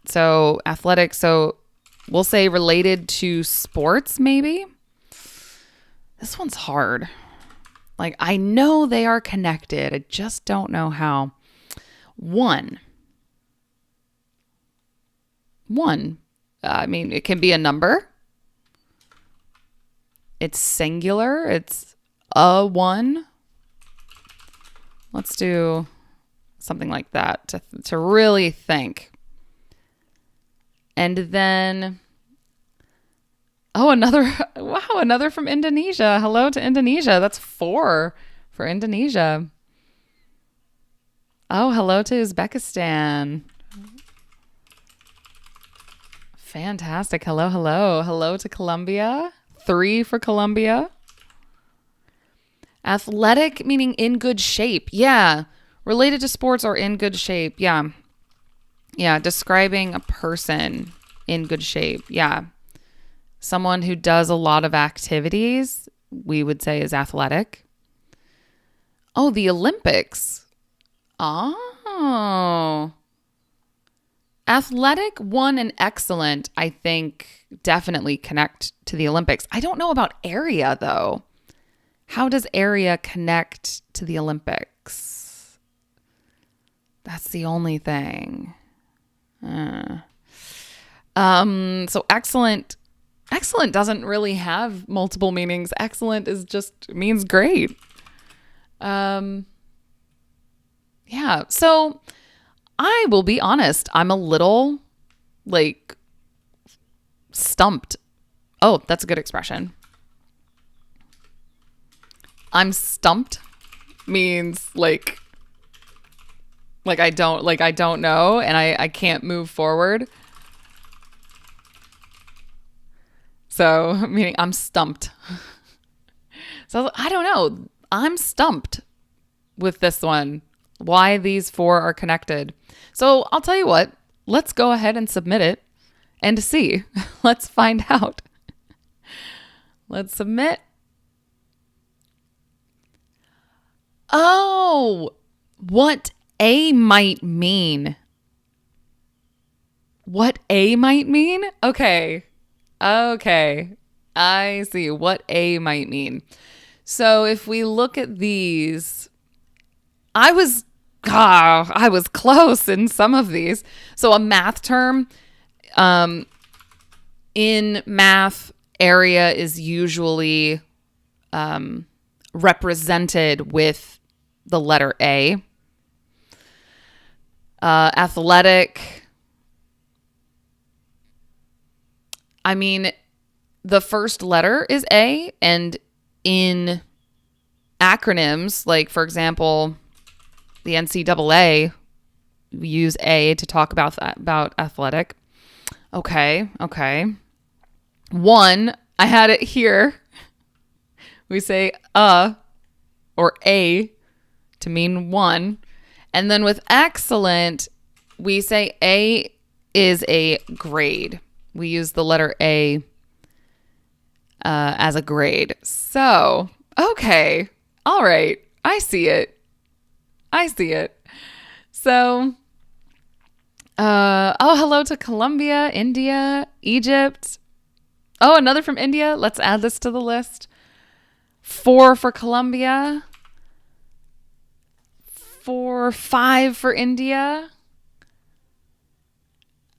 So athletic, so we'll say related to sports, maybe. This one's hard. Like, I know they are connected. I just don't know how. One. It can be a number. It's singular. It's a one. Let's do something like that to really think. And then, another from Indonesia. Hello to Indonesia. That's 4 for Indonesia. Oh, hello to Uzbekistan. Fantastic. Hello. Hello to Colombia. 3 for Colombia. Athletic, meaning in good shape. Yeah. Related to sports or in good shape. Yeah. Yeah, describing a person in good shape. Yeah. Someone who does a lot of activities, we would say is athletic. Oh, the Olympics. Oh. Athletic, one, and excellent, I think, definitely connect to the Olympics. I don't know about area, though. How does area connect to the Olympics? That's the only thing. So excellent. Excellent doesn't really have multiple meanings. Excellent is just means great. Yeah. So I will be honest. I'm a little like stumped. Oh, that's a good expression. I'm stumped means like I don't know and I can't move forward. So meaning I'm stumped. So I don't know. I'm stumped with this one. Why these four are connected. So I'll tell you what. Let's go ahead and submit it and see. Let's find out. Let's submit. Oh, what A might mean. What A might mean? Okay. I see what A might mean. So if we look at these, I was close in some of these. So a math term, in math, area is usually represented with the letter A. Athletic. I mean, the first letter is A, and in acronyms, like for example, the NCAA, we use A to talk about athletic. Okay. One, I had it here. We say or A to mean one. And then with excellent, we say A is a grade. We use the letter A as a grade. So, okay. All right. I see it. So, hello to Colombia, India, Egypt. Oh, another from India. Let's add this to the list. 4 for Colombia. 5 for India.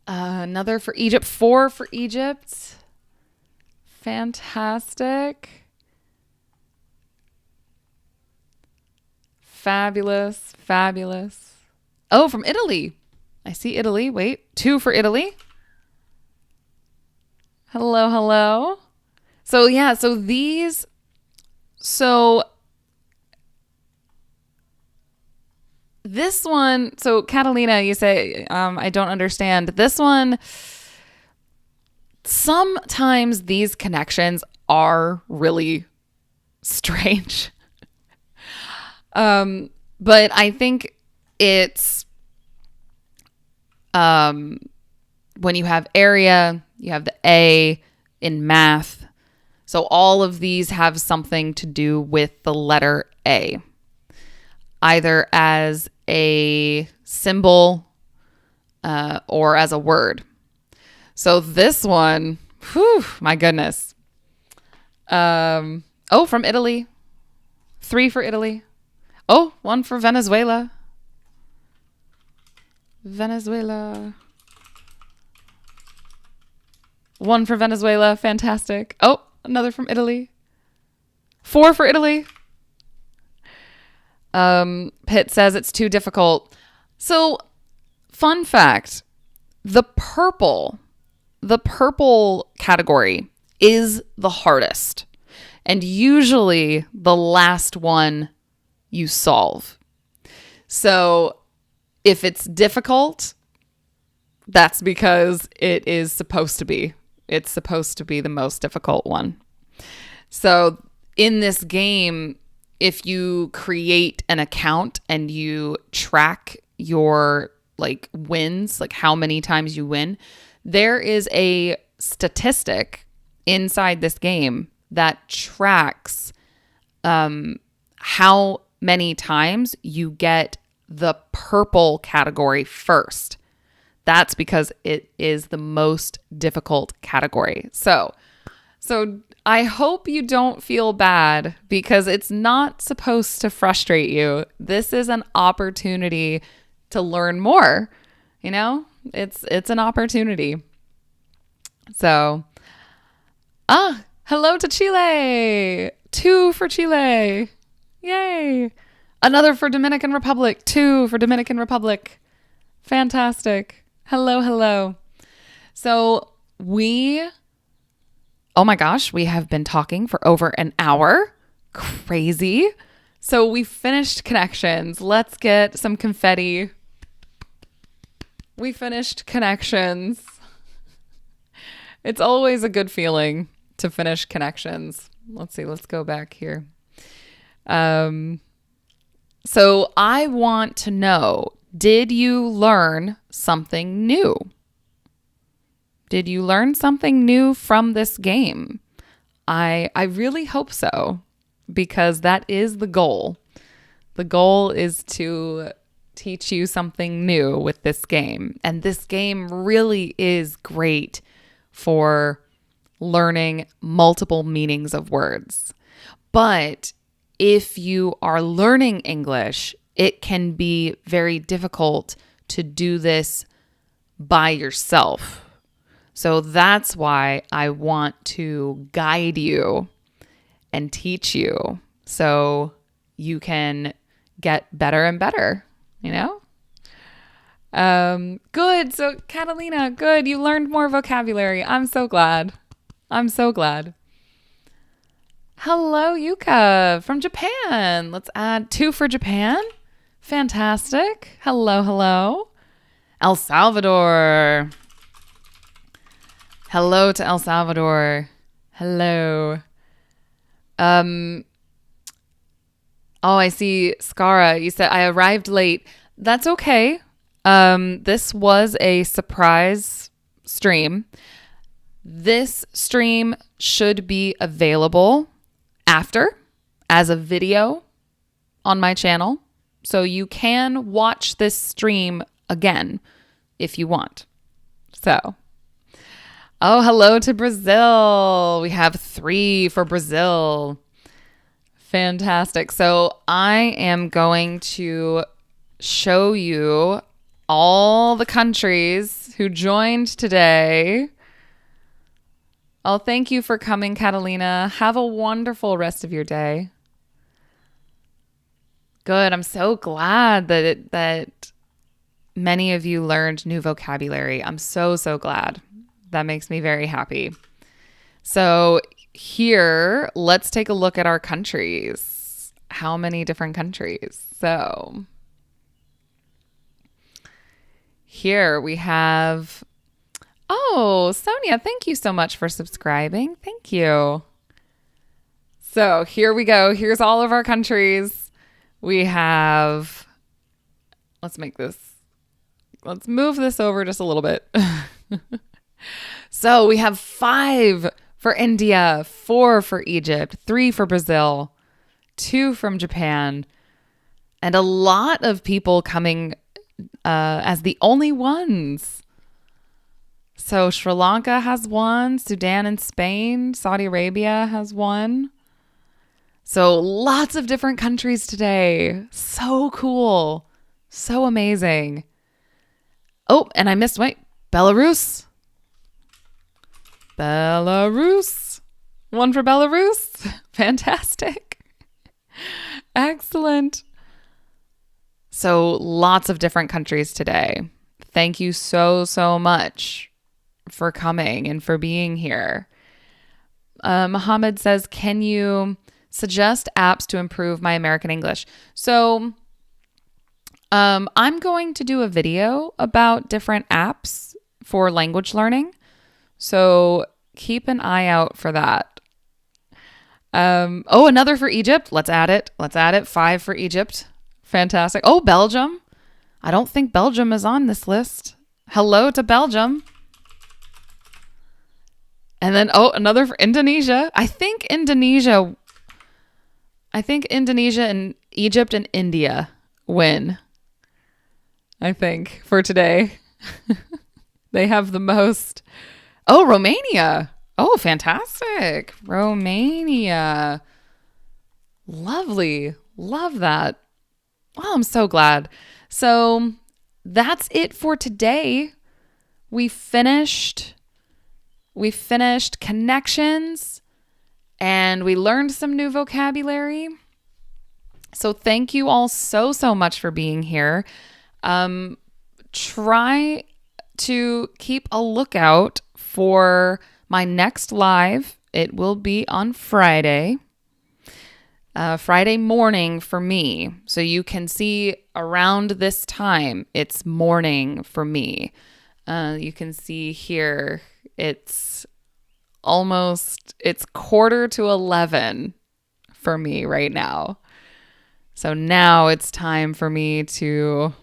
Another for Egypt. 4 for Egypt. Fantastic. Fabulous. Oh, from Italy. I see Italy. Wait, 2 for Italy. Hello. So yeah, this one, so Catalina, you say, I don't understand. This one, sometimes these connections are really strange. But I think it's when you have area, you have the A in math. So all of these have something to do with the letter A, either as a symbol or as a word. So this one, my goodness. From Italy. 3 for Italy. Oh, 1 for Venezuela. 1 for Venezuela. Fantastic. Oh, another from Italy. 4 for Italy. Pitt says it's too difficult. So, fun fact, the purple category is the hardest. And usually the last one you solve. So, if it's difficult, that's because it is supposed to be. It's supposed to be the most difficult one. So, in this game, if you create an account and you track your like wins, like how many times you win. There is a statistic inside this game that tracks how many times you get the purple category first. That's because it is the most difficult category. So I hope you don't feel bad because it's not supposed to frustrate you. This is an opportunity to learn more. You know, it's an opportunity. So, hello to Chile. 2 for Chile. Yay. Another for Dominican Republic. 2 for Dominican Republic. Fantastic. Hello. So oh my gosh, we have been talking for over an hour. Crazy. So we finished connections. Let's get some confetti. We finished connections. It's always a good feeling to finish connections. Let's see. Let's go back here. So I want to know, did you learn something new? Did you learn something new from this game? I really hope so, because that is the goal. The goal is to teach you something new with this game. And this game really is great for learning multiple meanings of words. But if you are learning English, it can be very difficult to do this by yourself. So that's why I want to guide you and teach you so you can get better and better, you know? Good. So Catalina, good. You learned more vocabulary. I'm so glad. Hello, Yuka from Japan. Let's add 2 for Japan. Fantastic. Hello. El Salvador. Hello to El Salvador. Hello. Oh, I see Skara. You said I arrived late. That's okay. This was a surprise stream. This stream should be available after as a video on my channel. So you can watch this stream again if you want. So, oh, hello to Brazil. We have 3 for Brazil. Fantastic. So I am going to show you all the countries who joined today. Oh, thank you for coming, Catalina. Have a wonderful rest of your day. Good. I'm so glad that many of you learned new vocabulary. I'm so glad. That makes me very happy. So here, let's take a look at our countries. How many different countries? So here we have, oh, Sonia, thank you so much for subscribing. Thank you. So here we go. Here's all of our countries. We have, let's move this over just a little bit. So we have 5 for India, 4 for Egypt, 3 for Brazil, 2 from Japan, and a lot of people coming as the only ones. So Sri Lanka has 1, Sudan and Spain, Saudi Arabia has 1. So lots of different countries today. So cool. So amazing. Oh, and I missed, Belarus. 1 for Belarus. Fantastic. Excellent. So lots of different countries today. Thank you so much for coming and for being here. Mohammed says, can you suggest apps to improve my American English? So I'm going to do a video about different apps for language learning. So keep an eye out for that. Oh, another for Egypt. Let's add it. 5 for Egypt. Fantastic. Oh, Belgium. I don't think Belgium is on this list. Hello to Belgium. And then, another for Indonesia. I think Indonesia and Egypt and India win. I think for today. They have the most. Oh, Romania. Oh, fantastic. Romania. Lovely. Love that. Oh, I'm so glad. So that's it for today. We finished connections and we learned some new vocabulary. So thank you all so, so much for being here. Try to keep a lookout for my next live. It will be on Friday. Friday morning for me. So you can see around this time, it's morning for me. You can see here, it's 11:15 for me right now. So now it's time for me to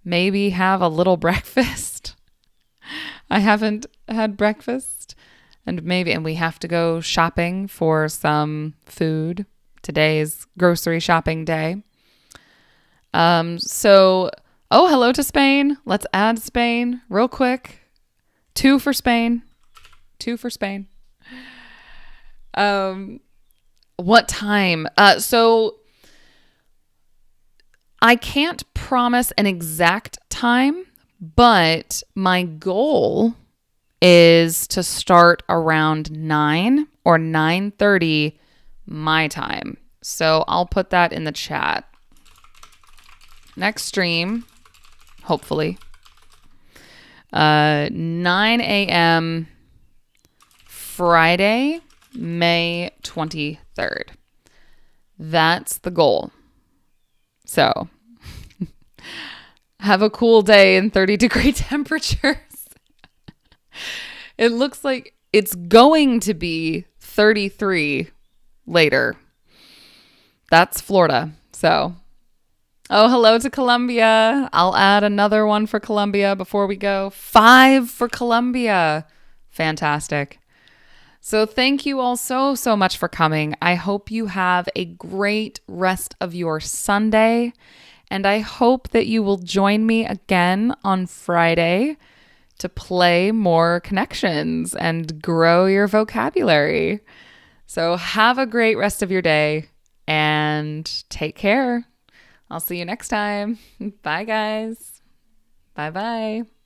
maybe have a little breakfast. I haven't had breakfast. And we have to go shopping for some food. Today's grocery shopping day. Hello to Spain. Let's add Spain real quick. 2 for Spain. What time? So I can't promise an exact time, but my goal is to start around 9 or 9:30 my time. So I'll put that in the chat. Next stream, hopefully, 9 a.m. Friday, May 23rd. That's the goal. So have a cool day in 30-degree temperatures. It looks like it's going to be 33 later. That's Florida. So, hello to Colombia. I'll add another one for Colombia before we go. 5 for Colombia. Fantastic. So thank you all so, so much for coming. I hope you have a great rest of your Sunday. And I hope that you will join me again on Friday to play more connections and grow your vocabulary. So have a great rest of your day and take care. I'll see you next time. Bye, guys. Bye-bye.